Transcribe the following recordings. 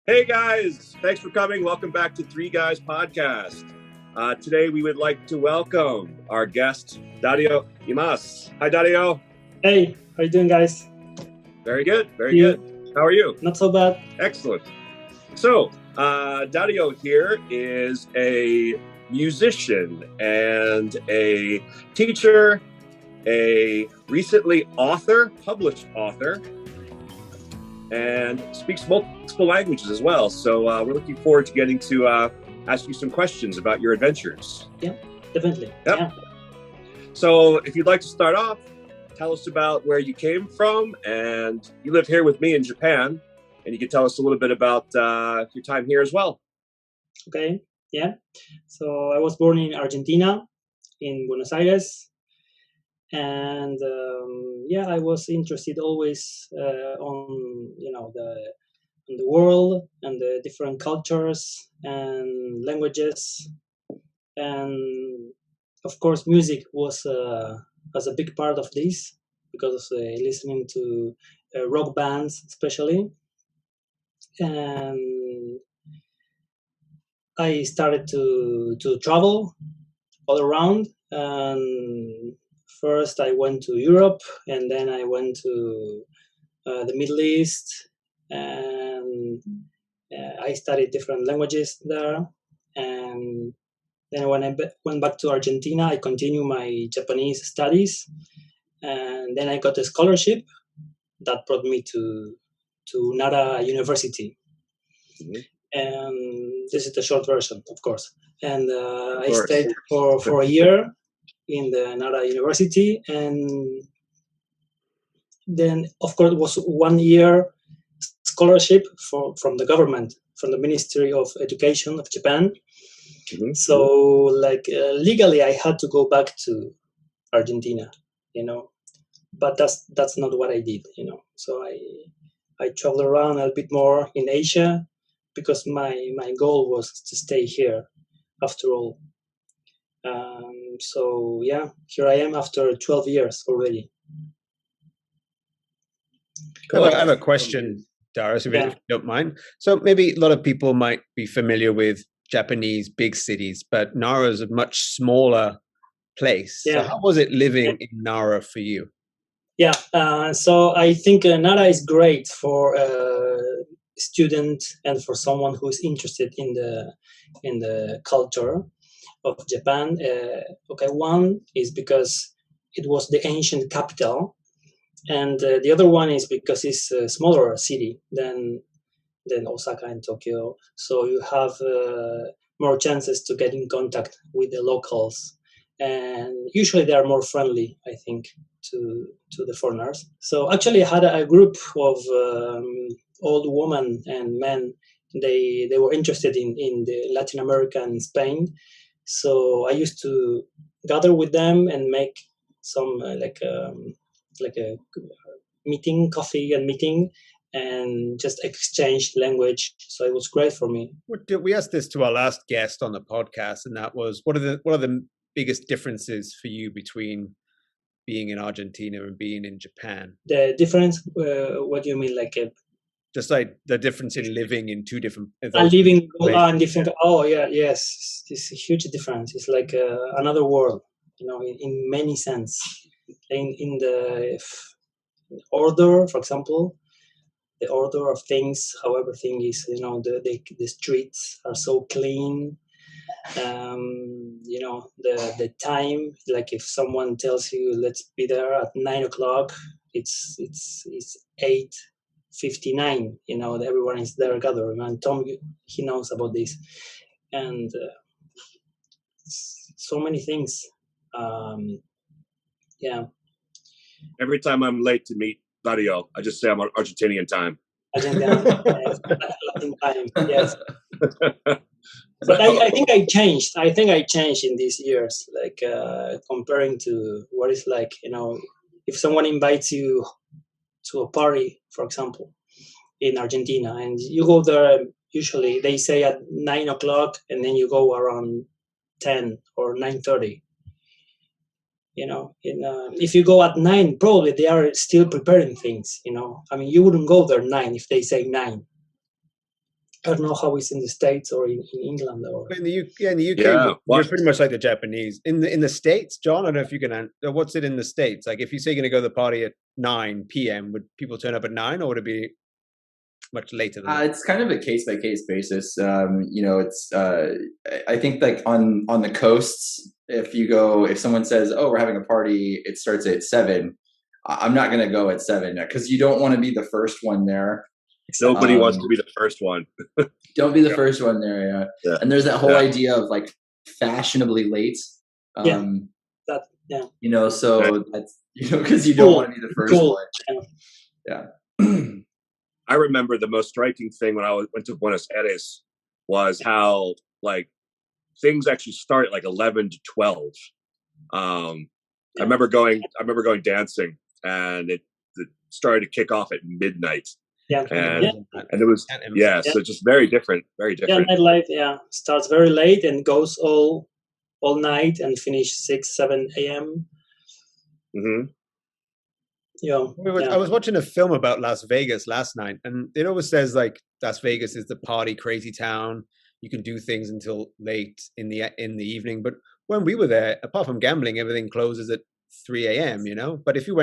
Hey guys, thanks for coming. Welcome back to Three Guys Podcast. Today we would like to welcome our guest, Dario Imaz. Hi, Dario. Hey, how you doing, guys? Very good, very good. How are you? Not so bad. Excellent. So, Dario here is a musician and a teacher, a recently published author, and speaks multiple languages as well. So we're looking forward to getting to ask you some questions about your adventures. Yeah, definitely. Yep. Yeah. So if you'd like to start off, tell us about where you came from. And you live here with me in Japan, and you can tell us a little bit about your time here as well. Okay, yeah. So I was born in Argentina, in Buenos Aires. And I was interested always on the world and the different cultures and languages, and of course music was a big part of this because listening to rock bands especially, and I started to travel all around. And first I went to Europe, and then I went to the Middle East, and I studied different languages there. And then when I went back to Argentina, I continued my Japanese studies, and then I got a scholarship that brought me to Nara University. Mm-hmm. And this is the short version, of course. And I stayed for a year in the Nara University, and then of course it was 1 year scholarship from the government, from the Ministry of Education of Japan. Mm-hmm. So legally I had to go back to Argentina, but that's not what I did, So I traveled around a bit more in Asia because my goal was to stay here after all. So yeah, here I am after 12 years already. Cool. I have a question, Doris, if you don't mind. So maybe a lot of people might be familiar with Japanese big cities, but Nara is a much smaller place. Yeah. So how was it living in Nara for you? Yeah, so I think Nara is great for a student and for someone who is interested in the culture of Japan. One is because it was the ancient capital, and the other one is because it's a smaller city than Osaka and Tokyo. So you have more chances to get in contact with the locals, and usually they are more friendly, I think, to the foreigners. So actually I had a group of old women and men. They were interested in the Latin America and Spain. So I used to gather with them and make some like a meeting, coffee and meeting, and just exchange language. So it was great for me. We asked this to our last guest on the podcast, and that was, what are the biggest differences for you between being in Argentina and being in Japan? The difference, what do you mean? Just like the difference in living in two different living in different. Oh yeah, yes, it's a huge difference. It's like another world, in many sense. In the order, for example, the order of things, how everything is, the streets are so clean. The time, like if someone tells you let's be there at 9:00, it's 8:59. Everyone is there gathering, and Tom, he knows about this, and so many things. Yeah. Every time I'm late to meet Dario, I just say I'm on Argentinian time. Latin time, yes. But I think I changed. I think I changed in these years, comparing to what it's like, if someone invites you to a party, for example, in Argentina, and you go there, usually they say at 9:00, and then you go around 10 or 9:30. If you go at 9, probably they are still preparing things. You wouldn't go there 9 if they say 9. I don't know how it's in the States or in England or In the UK, Yeah, you're pretty much like the Japanese. In the States, John, I don't know if you can answer. What's it in the States? Like, if you say you're going to go to the party at 9 p.m., would people turn up at 9, or would it be much later than that? It's kind of a case by case basis. It's I think like on the coasts, if someone says, "Oh, we're having a party," it starts at 7. I'm not going to go at 7 because you don't want to be the first one there. Nobody wants to be the first one. Don't be the first one there. Yeah. And there's that whole idea of like fashionably late. that So that's because you don't want to be the first one. Yeah. I remember the most striking thing when I went to Buenos Aires was how like things actually start at like 11 to 12. I remember going dancing, and it started to kick off at midnight. And it was so just very different. Nightlife starts very late and goes all night and finish 6-7 a.m. I was watching a film about Las Vegas last night, and it always says like Las Vegas is the party crazy town. You can do things until late in the evening. But when we were there, apart from gambling, everything closes at 3 a.m. But if you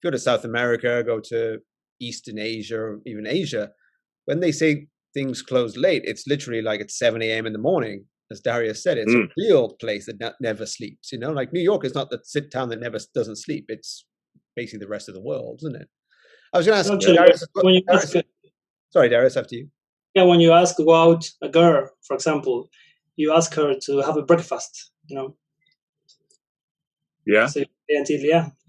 go to South America, go to Eastern Asia, or even Asia, when they say things close late, it's literally like at 7 a.m. in the morning. As Darius said, it's a real place that never sleeps. Like New York is not the town that never doesn't sleep. It's basically the rest of the world, isn't it? I was going to ask Darius. Sorry, Darius, after you. Yeah, when you ask about a girl, for example, you ask her to have a breakfast. Yeah. So you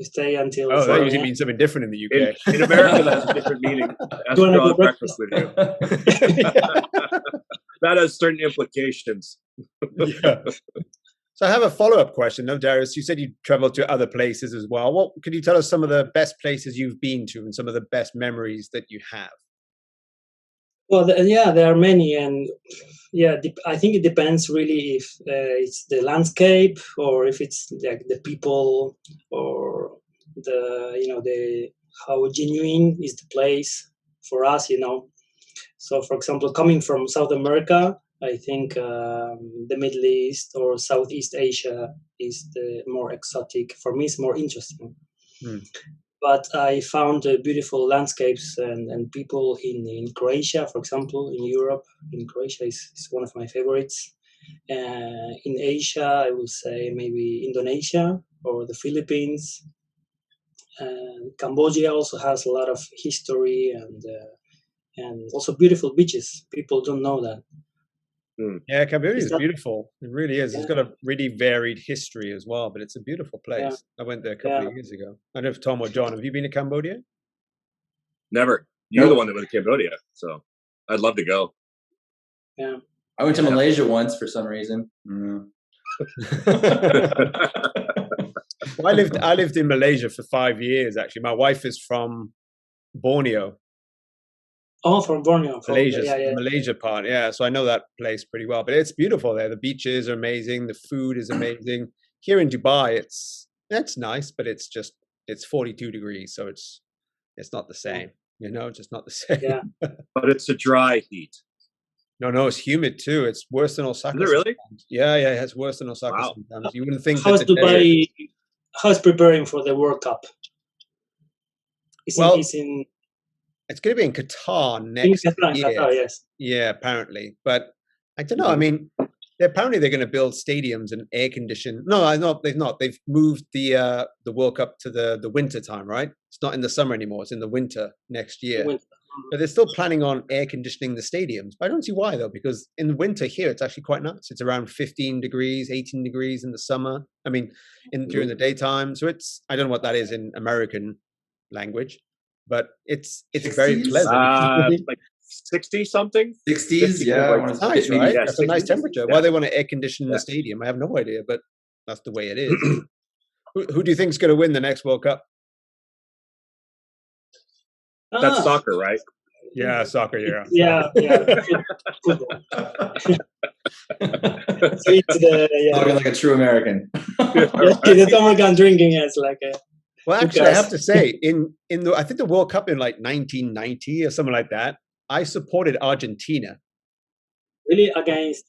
stay until. Oh, that usually means something different in the UK. In America, that's a different meaning. Ask to have breakfast with you. That has certain implications. Yeah. So I have a follow-up question. No, Darius, you said you traveled to other places as well. Could you tell us some of the best places you've been to and some of the best memories that you have? Well, there are many, and I think it depends really if it's the landscape or if it's like the people or the how genuine is the place for us. So, for example, coming from South America, I think the Middle East or Southeast Asia is the more exotic. For me, it's more interesting. But I found beautiful landscapes and people in Croatia, for example, in Europe. In Croatia is one of my favorites. In Asia, I would say maybe Indonesia or the Philippines. Cambodia also has a lot of history and also beautiful beaches. People don't know that. Yeah, Cambodia is beautiful. It really is. It's got a really varied history as well, but it's a beautiful place. I went there a couple of years ago. I don't know if Tom or John, have you been to Cambodia? Never. You're the one that went to Cambodia, so I'd love to go. Yeah. I went to Malaysia once for some reason. Well, I lived in Malaysia for 5 years, actually. My wife is from Borneo. Oh, from Borneo. Malaysia part, yeah. So I know that place pretty well. But it's beautiful there. The beaches are amazing. The food is amazing. Here in Dubai, it's nice, but it's 42 degrees, so it's not the same. Just not the same. Yeah. But it's a dry heat. No, it's humid too. It's worse than Osaka. Is it really? Sometimes. Yeah, it's worse than Osaka sometimes. You wouldn't think. How's Dubai? How's preparing for the World Cup? It's going to be in Qatar next year. Qatar, yes. Yeah, apparently. But I don't know. I mean, apparently they're going to build stadiums and air condition. No, they've not. They've moved the World Cup to the winter time, right? It's not in the summer anymore. It's in the winter next year. But they're still planning on air conditioning the stadiums. But I don't see why, though, because in the winter here, it's actually quite nice. It's around 15 degrees, 18 degrees in the summer. I mean, during the daytime. So I don't know what that is in American language. But it's 60s? very pleasant. Like 60 something? 60s, yeah. It's nice, right? Yeah, That's a nice 60s, temperature. yeah. Why they want to air condition the stadium, I have no idea, but that's the way it is. Who do you think is going to win the next World Cup? That's soccer, right? Yeah, soccer, Yeah. Football. So it's Talking like a true American. the American drinking is like a. Well, actually, I have to say, I think the World Cup in like 1990 or something like that, I supported Argentina. Really against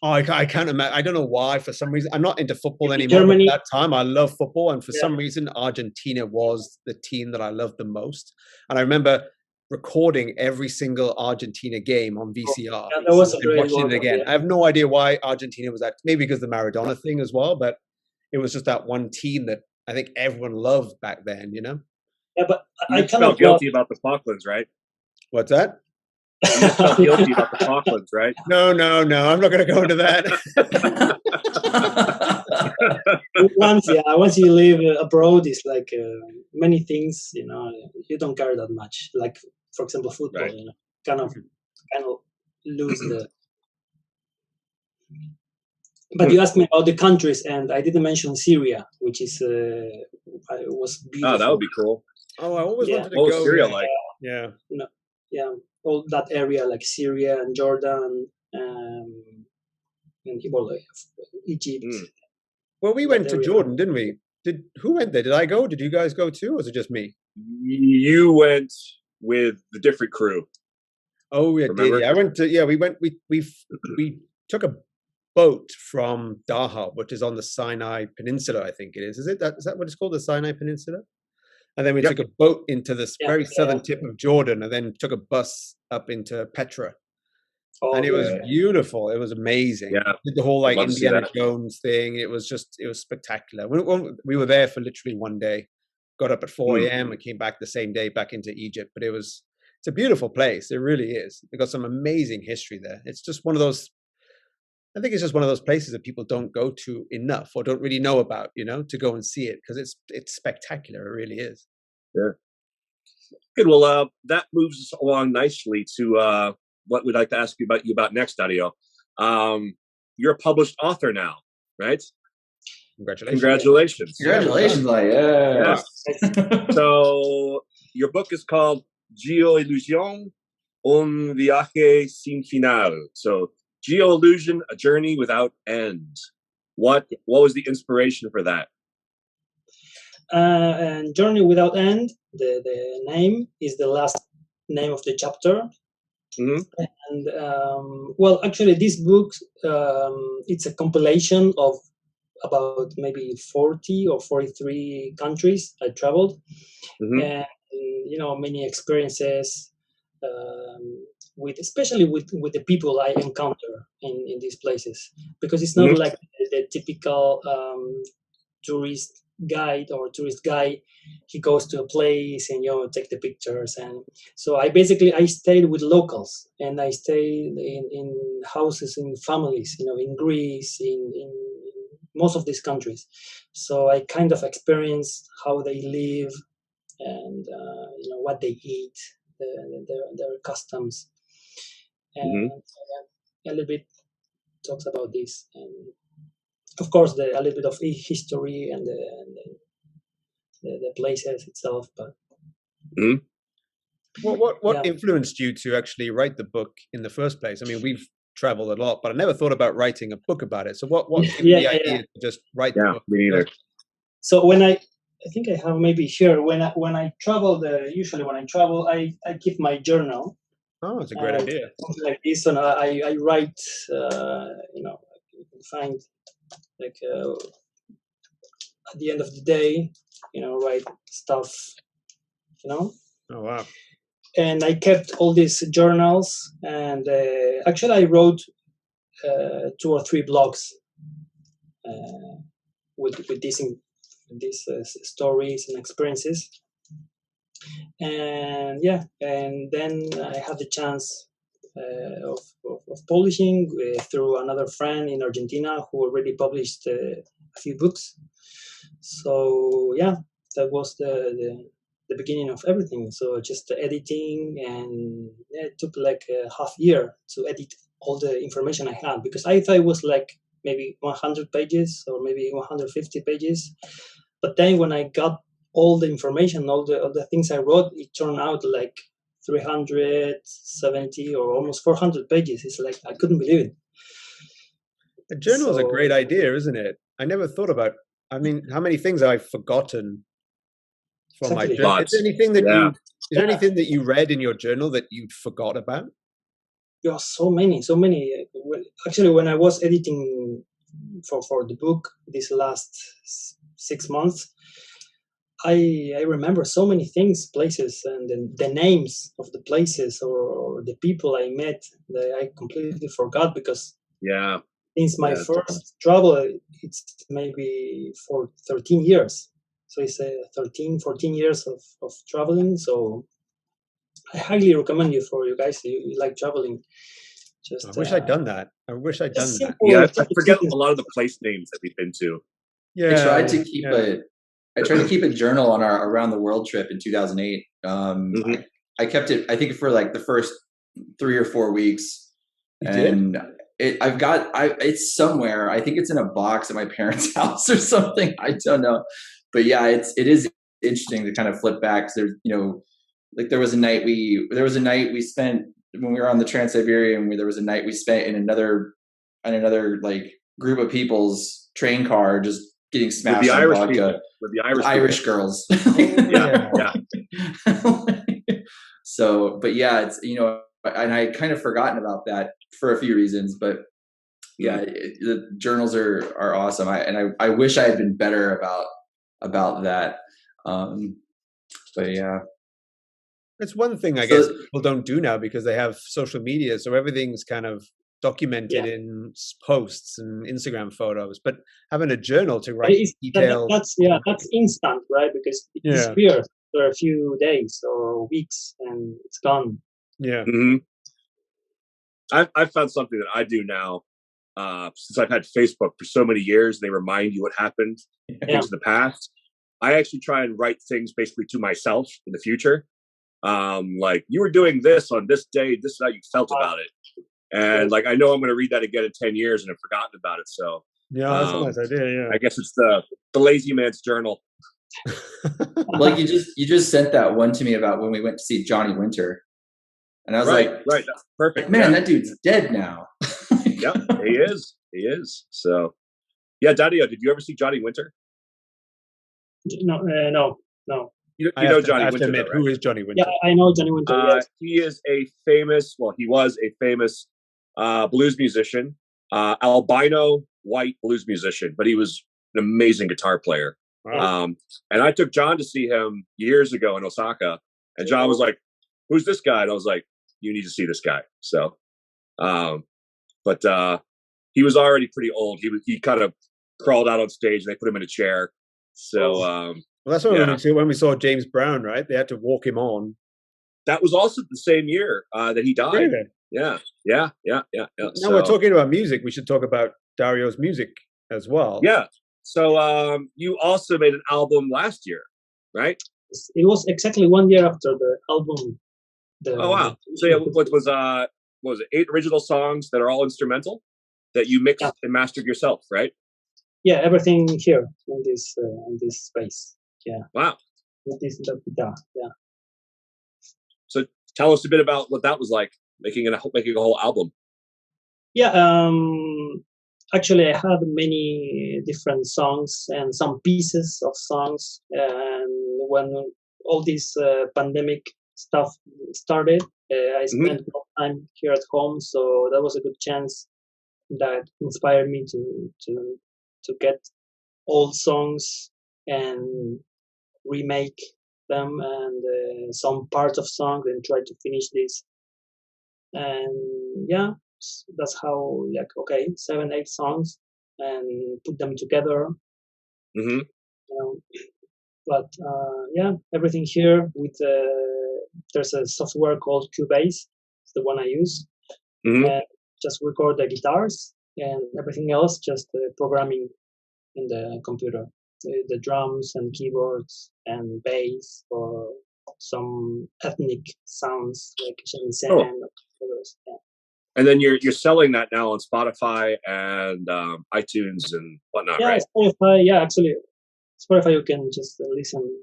Oh, I can't imagine. I don't know why. For some reason, I'm not into football anymore. Germany. But at that time, I loved football, and for some reason, Argentina was the team that I loved the most. And I remember recording every single Argentina game on VCR that was a and great watching one, it again. I have no idea why Argentina was that. Maybe because of the Maradona thing as well, but it was just that one team that I think everyone loved back then. You know? Yeah, but I felt guilty about the Falklands, right? What's that? You just felt guilty about the Falklands, right? No. I'm not going to go into that. Once you live abroad, it's like many things, you know, you don't care that much. Like, for example, football, Right. you know, kind of lose the. But you asked me about the countries, and I didn't mention Syria, which is was beautiful. Oh, that would be cool. Oh, I always wanted to What was go. Syria like? Yeah. No, yeah, all that area like Syria and Jordan, and Egypt. Well, we went to Jordan, didn't we? Who went there? Did I go? Did you guys go too, or was it just me? You went with the different crew. Oh, yeah, did. I went to. Yeah, we went. We took a boat from Dahab, which is on the Sinai Peninsula. I think it is. Is that what it's called, the Sinai Peninsula? And then we took a boat into this very southern tip of Jordan, and then took a bus up into Petra. And it was beautiful. It was amazing. Yeah. Did the whole like Indiana Jones thing. It was spectacular. We were there for literally one day. Got up at 4 a.m. and came back the same day back into Egypt. But it's a beautiful place. It really is. They've got some amazing history there. It's just one of those. I think it's just one of those places that people don't go to enough or don't really know about, you know, to go and see it, because it's spectacular. It really is. Yeah. Good. Well, that moves us along nicely to what we'd like to ask you about next, Dario. You're a published author now, right? Congratulations. Yes. So your book is called Geoilusión, un viaje sin final. So Geoillusion, a journey without end. What was the inspiration for that? And Journey Without End, the name is the last name of the chapter. And well, actually, this book it's a compilation of about maybe 40 or 43 countries I traveled, and you know, many experiences especially with the people I encounter in these places, because it's not like the typical tourist guide or tourist guy. He goes to a place and, you know, take the pictures. And so I stayed with locals, and I stayed in houses, in families, you know, in Greece, in most of these countries. So I kind of experienced how they live and you know, what they eat, their customs, and a little bit talks about this, and of course a little bit of history and the places itself. But what influenced you to actually write the book in the first place? I mean, we've traveled a lot, but I never thought about writing a book about it. So what gave you the idea to just write the book? Me neither. So when I think I have maybe here, when I travel, usually when I travel, I keep my journal. Oh, it's a great idea. Something like this, and I write, you know, you can find like at the end of the day, you know, write stuff, you know. Oh, wow. And I kept all these journals, and actually I wrote 2 or 3 blogs with these stories and experiences. And and then I had the chance of publishing through another friend in Argentina who already published a few books. So that was the beginning of everything. So just the editing, and it took like a half year to edit all the information I had, because I thought it was like maybe 100 pages or maybe 150 pages. But then when I got all the information, all the things I wrote, it turned out like 370 or almost 400 pages. It's like, I couldn't believe it. A journal is a great idea, isn't it? I never thought about, I mean, how many things I've forgotten from my journal. Is there anything that Is there anything that you read in your journal that you'd forgot about? Yeah, so many. Actually, when I was editing for the book this last 6 months, I remember so many things, places, and the names of the places or the people I met that I completely forgot because since my first travel, it's maybe for 13 years. So it's 13, 14 years of traveling. So I highly recommend you for you guys. You like traveling. I wish I'd done that. I wish I'd done that. Yeah, I forget a lot of the place names that we've been to. Yeah, I tried to keep a journal on our around the world trip in 2008. I kept it, I think, for like the first 3 or 4 weeks. It's somewhere. I think it's in a box at my parents' house or something. I don't know, but yeah, it is interesting to kind of flip back. 'Cause there's, like there was a night we spent when we were on the Trans-Siberian. There was a night we spent in another like group of people's train car, just getting smashed on vodka with the Irish girls. yeah. So, but yeah, it's and I kind of forgotten about that for a few reasons, but yeah, the journals are awesome. I wish I had been better about that. But yeah, it's one thing I guess people don't do now because they have social media, so everything's kind of documented in posts and Instagram photos. But having a journal to write details, that's instant, right? Because it disappears for a few days or weeks and it's gone. Yeah. I've found something that I do now, since I've had Facebook for so many years. They remind you what happened, things in the past. I actually try and write things basically to myself in the future. Like, you were doing this on this day, this is how you felt about it. And like, I know I'm going to read that again in 10 years and have forgotten about it. So that's a nice idea. Yeah, I guess it's the lazy man's journal. Like you just sent that one to me about when we went to see Johnny Winter, and I was right, that's perfect. Man, that dude's dead now. Yeah, he is. So yeah, Dario, did you ever see Johnny Winter? No. You know Johnny Winter, admit, though, right? Who is Johnny Winter? Yeah, I know Johnny Winter. Yes. He was a famous blues musician, albino white blues musician, but he was an amazing guitar player. Wow. And I took John to see him years ago in Osaka, and John was like, "Who's this guy?" And I was like, "You need to see this guy." So, but he was already pretty old. He kind of crawled out on stage, and they put him in a chair. So, well, that's what when we saw James Brown, right? They had to walk him on. That was also the same year that he died. Really? Yeah. Now we're talking about music. We should talk about Dario's music as well. Yeah. So you also made an album last year, right? It was exactly 1 year after the album. Oh wow! So yeah, what was it? 8 original songs that are all instrumental that you mixed and mastered yourself, right? Yeah, everything here in this space. Yeah. Wow. With this guitar. Yeah. So tell us a bit about what that was like, making a whole album. Yeah. Actually, I had many different songs and some pieces of songs. And when all this pandemic stuff started, I spent more time here at home. So that was a good chance that inspired me to get old songs and remake them and some parts of songs and try to finish this. And yeah, that's how 7, 8 songs and put them together. But everything here with there's a software called Cubase. It's the one I use. And just record the guitars and everything else just programming in the computer, the drums and keyboards and bass or some ethnic sounds like Shenzhen and others. Yeah. And then you're selling that now on Spotify and iTunes and whatnot, right? Spotify. Yeah, actually, Spotify you can just listen.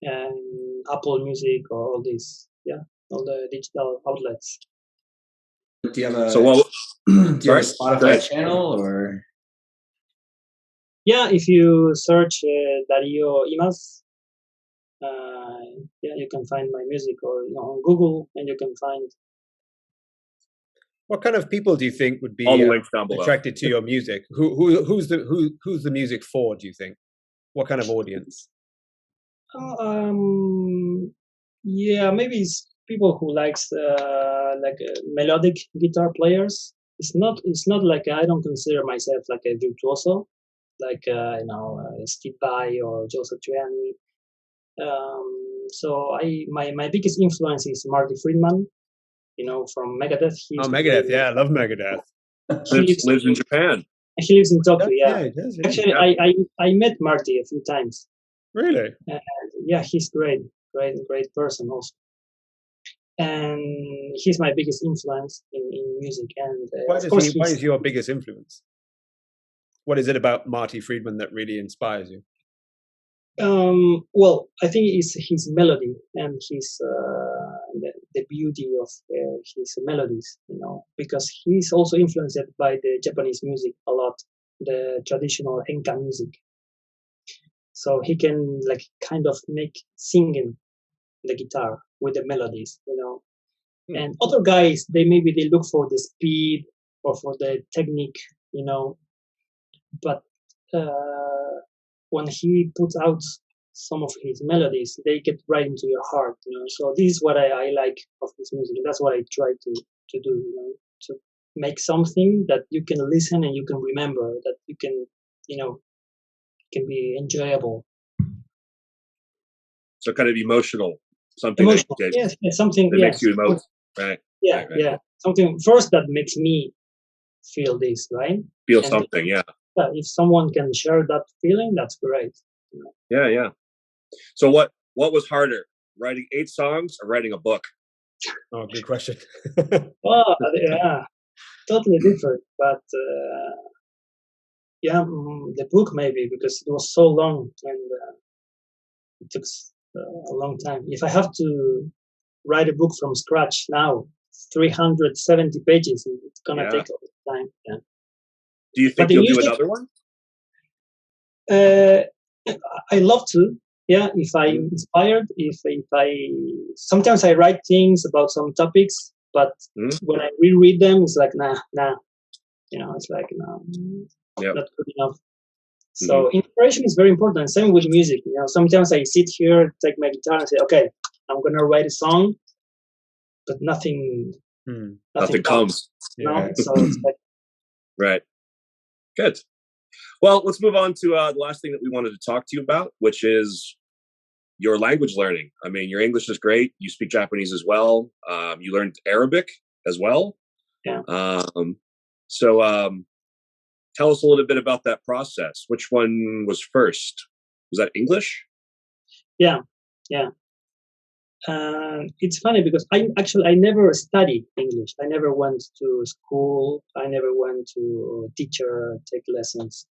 And Apple Music or all these. Yeah, all the digital outlets. Do you have a do you have a Spotify channel or? Yeah, if you search Dario Imaz, you can find my music, or on Google, and you can find. What kind of people do you think would be all the links down below attracted to your music? Who's the music for? Do you think? What kind of audience? Maybe it's people who likes melodic guitar players. It's not like, I don't consider myself like a virtuoso, like Steve Vai or Joe Satriani. So my biggest influence is Marty Friedman, from Megadeth. Megadeth, yeah, I love Megadeth. lives in Japan. He lives in Tokyo, yeah. He does, yeah. Actually, I met Marty a few times. Really? Yeah, he's great person also. And he's my biggest influence in music. And why is your biggest influence? What is it about Marty Friedman that really inspires you? Well, I think it's his melody and his the beauty of his melodies, because he's also influenced by the Japanese music a lot, the traditional Enka music. So he can kind of make singing the guitar with the melodies, And other guys, they look for the speed or for the technique, But when he puts out some of his melodies, they get right into your heart, So this is what I like of his music. That's what I try to do, to make something that you can listen and you can remember, that you can, can be enjoyable. So kind of emotional, something. Emotional, yes, something that makes you emote, right? Yeah, right. Yeah, something first that makes me feel this, right? Feel and something, yeah. If someone can share that feeling, that's great. Yeah. So what was harder, writing 8 songs or writing a book? Oh, good question. Well, yeah, totally different. But the book maybe, because it was so long and it took a long time. If I have to write a book from scratch now, 370 pages, it's gonna take a lot of time. Yeah. Do you think you'll do another one? I love to. Yeah, if I'm inspired, if I sometimes I write things about some topics, but when I reread them, it's like nah. It's like no, not good enough. So inspiration is very important. Same with music. Sometimes I sit here, take my guitar, and say, okay, I'm gonna write a song, but nothing comes. Yeah. So it's like right. Good. Well, let's move on to the last thing that we wanted to talk to you about, which is your language learning. I mean, your English is great. You speak Japanese as well. You learned Arabic as well. Yeah. So tell us a little bit about that process. Which one was first? Was that English? Yeah. It's funny because I never studied English. I never went to school. I never went to a teacher, take lessons.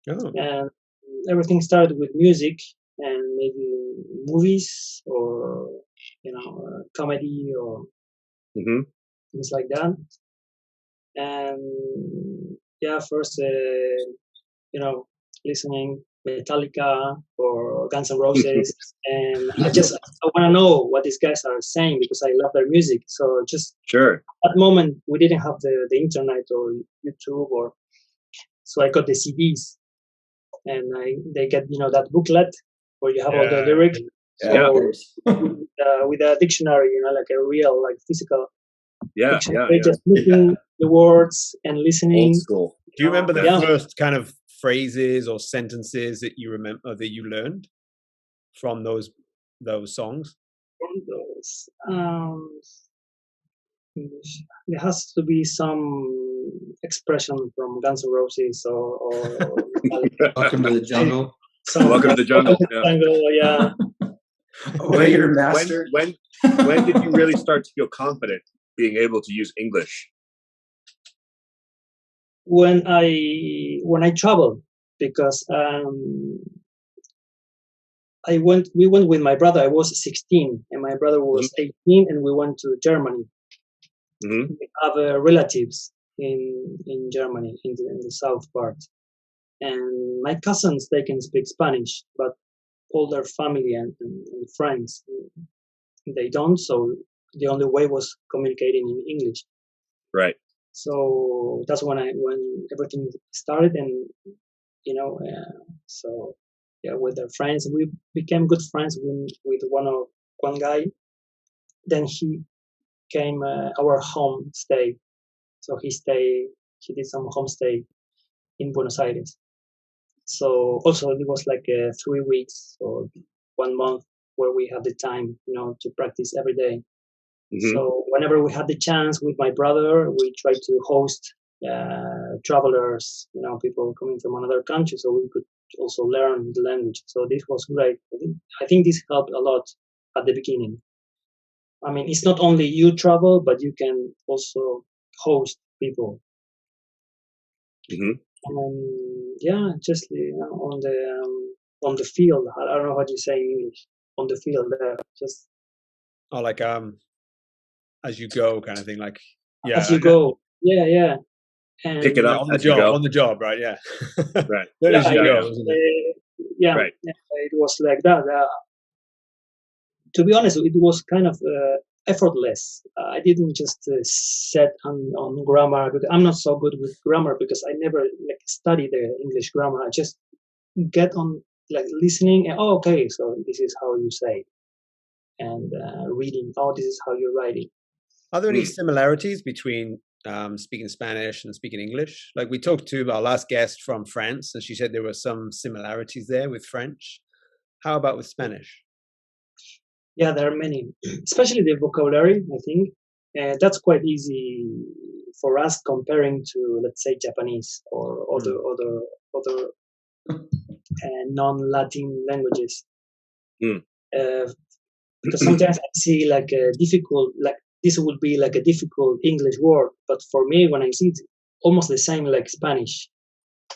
Oh. And everything started with music and maybe movies or, comedy or things like that. And first, listening Metallica or Guns N' Roses, and I want to know what these guys are saying because I love their music. So just sure. At that moment, we didn't have the internet or YouTube, so I got the CDs, and they get that booklet where you have all the lyrics. With a dictionary, like a real, physical. Dictionary, just looking the words and listening. Old school. Do you remember the first kind of phrases or sentences that you remember that you learned from those songs? From those, there has to be some expression from Guns N' Roses or Welcome to the Jungle. Welcome to the Jungle. Yeah. Away your master. When did you really start to feel confident being able to use English? When I traveled, because we went with my brother. I was 16 and my brother was 18, and we went to Germany. We have relatives in Germany, in the south part, and my cousins, they can speak Spanish, but all their family and friends. They don't, so the only way was communicating in English. Right. So that's when everything started, and so yeah, with their friends, we became good friends with one guy. Then he came our home stay. So he did some homestay in Buenos Aires. So also it was like 3 weeks or 1 month where we had the time, to practice every day. Mm-hmm. So whenever we had the chance with my brother, we tried to host travelers, people coming from another country, so we could also learn the language. So this was great. I think this helped a lot at the beginning. I mean, it's not only you travel, but you can also host people. Mm-hmm. Yeah, just on the field. I don't know what you say in English. On the field, just like as you go, kind of thing. Like as you go. Yeah. And pick it up on the job, right? Yeah. Right. As you go, isn't it? Yeah. Right. It was like that. To be honest, it was kind of effortless. I didn't just set on grammar, because I'm not so good with grammar, because I never studied the English grammar. I just get on listening, and okay, so this is how you say it. And reading, this is how you're writing. Are there any similarities between speaking Spanish and speaking English? Like, we talked to our last guest from France, and she said there were some similarities there with French. How about with Spanish? Yeah, there are many, especially the vocabulary. I think that's quite easy for us comparing to, let's say, Japanese or other non-Latin languages. Because sometimes I see like a difficult, like this would be like a difficult English word, but for me, when I see it, almost the same like Spanish.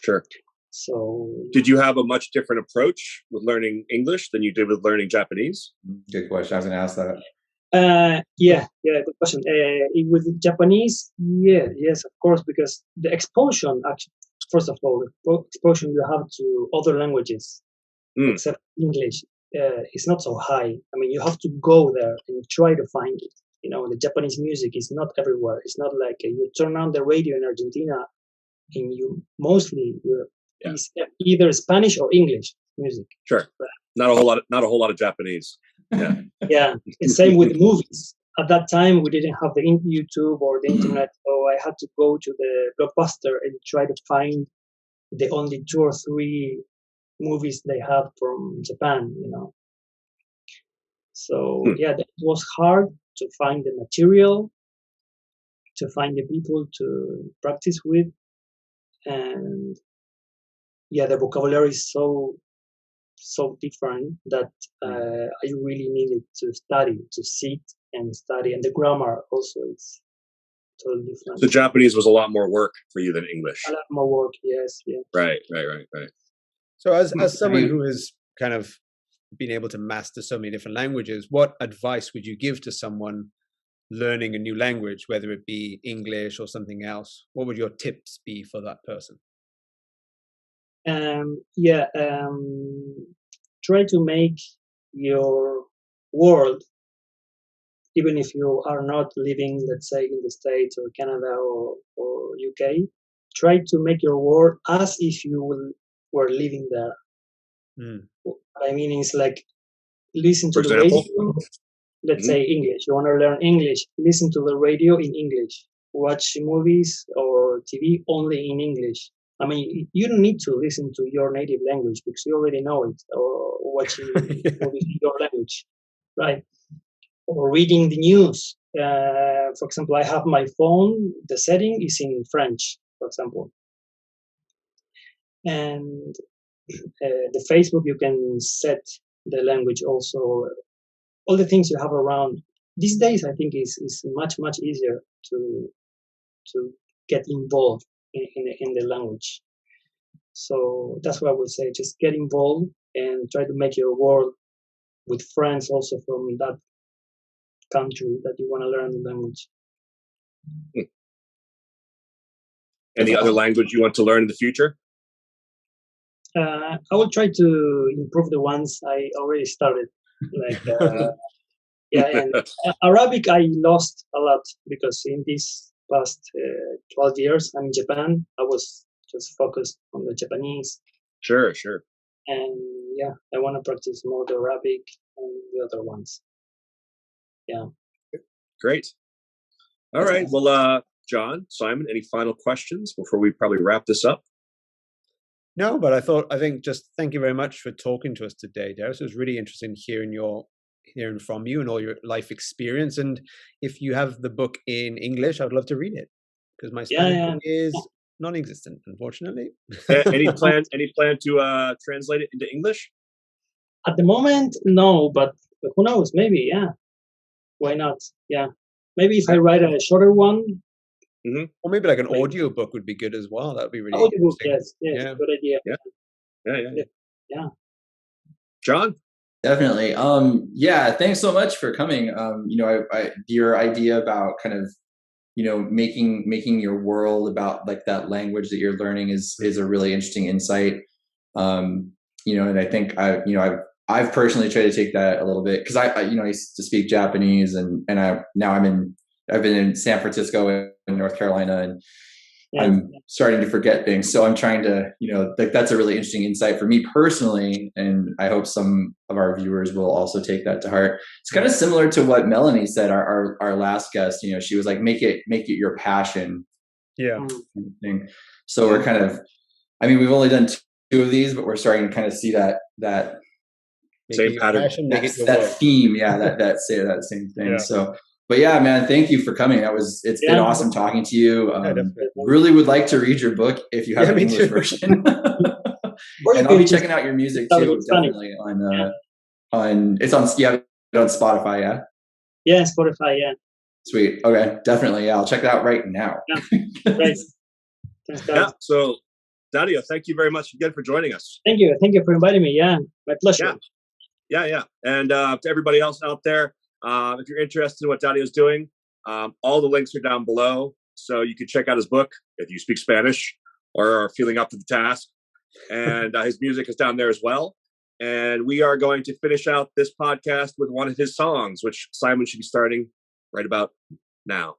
Sure. So, did you have a much different approach with learning English than you did with learning Japanese? Good question. I was going to ask that. Yeah, good question. With Japanese, yes, of course, because the exposure, actually, first of all, the exposure you have to other languages, except English, is not so high. I mean, you have to go there and try to find it. The Japanese music is not everywhere. It's not like you turn on the radio in Argentina and it's either Spanish or English music. Sure. Not a whole lot of Japanese. Yeah. Yeah. It's same with movies. At that time, we didn't have the YouTube or the internet, so I had to go to the Blockbuster and try to find the only 2 or 3 movies they have from Japan. So it was hard to find the material, to find the people to practice with, and the vocabulary is so different that I really needed to sit and study, and the grammar also is totally different. So Japanese was a lot more work for you than English. A lot more work, yes, yeah. Right. So as someone who has kind of been able to master so many different languages, what advice would you give to someone learning a new language, whether it be English or something else? What would your tips be for that person? Try to make your world, even if you are not living, let's say, in the States or Canada or UK, try to make your world as if you were living there. What I mean is, like, listen to the radio. Let's say English. You want to learn English, listen to the radio in English. Watch movies or TV only in English. I mean, you don't need to listen to your native language because you already know it, or watching movies in your language, right? Or reading the news. For example, I have my phone, the setting is in French, for example. And the Facebook, you can set the language also. All the things you have around. These days, I think is much, much easier to get involved in the language. So that's what I would say. Just get involved and try to make your world with friends also from that country that you want to learn the language. Any other language you want to learn in the future? I will try to improve the ones I already started. Like, yeah, and Arabic I lost a lot because in these past 12 years I'm in Japan. I was just focused on the Japanese. Sure. And yeah, I want to practice more the Arabic and the other ones. Yeah. Great. All right. Well, John, Simon, any final questions before we probably wrap this up? No, but I think just thank you very much for talking to us today, Darius. It was really interesting hearing from you and all your life experience. And if you have the book in English, I would love to read it because my Spanish is non-existent, unfortunately. Any plan to translate it into English? At the moment, no, but who knows? Maybe, yeah. Why not? Yeah. Maybe if I write a shorter one. Mm-hmm. Or maybe like an audio book would be good as well. That would be really audiobook, interesting. Yes, good idea. Yeah. John? Definitely. Yeah, thanks so much for coming. Your idea about kind of, making your world about like that language that you're learning is a really interesting insight. And I think I've personally tried to take that a little bit because I used to speak Japanese and I've been in San Francisco and North Carolina and I'm starting to forget things. So I'm trying to, that's a really interesting insight for me personally. And I hope some of our viewers will also take that to heart. It's kind of similar to what Melanie said, our last guest, she was like, make it your passion. Yeah. Thing. So we're kind of, we've only done 2 of these, but we're starting to kind of see that same pattern, that theme. Yeah. that same thing. Yeah. So, but yeah, man, thank you for coming. It's been awesome talking to you. Really would like to read your book if you have an English version. And I'll be checking out your music too, definitely it's on Spotify, yeah? Yeah, Spotify, yeah. Sweet. Okay, definitely. Yeah, I'll check it out right now. Yeah, great. Thanks, guys. Yeah, so Dario, thank you very much again for joining us. Thank you for inviting me. Yeah, my pleasure. Yeah. And to everybody else out there, if you're interested in what Dario's doing, all the links are down below. So you can check out his book if you speak Spanish or are feeling up to the task. And his music is down there as well. And we are going to finish out this podcast with one of his songs, which Simon should be starting right about now.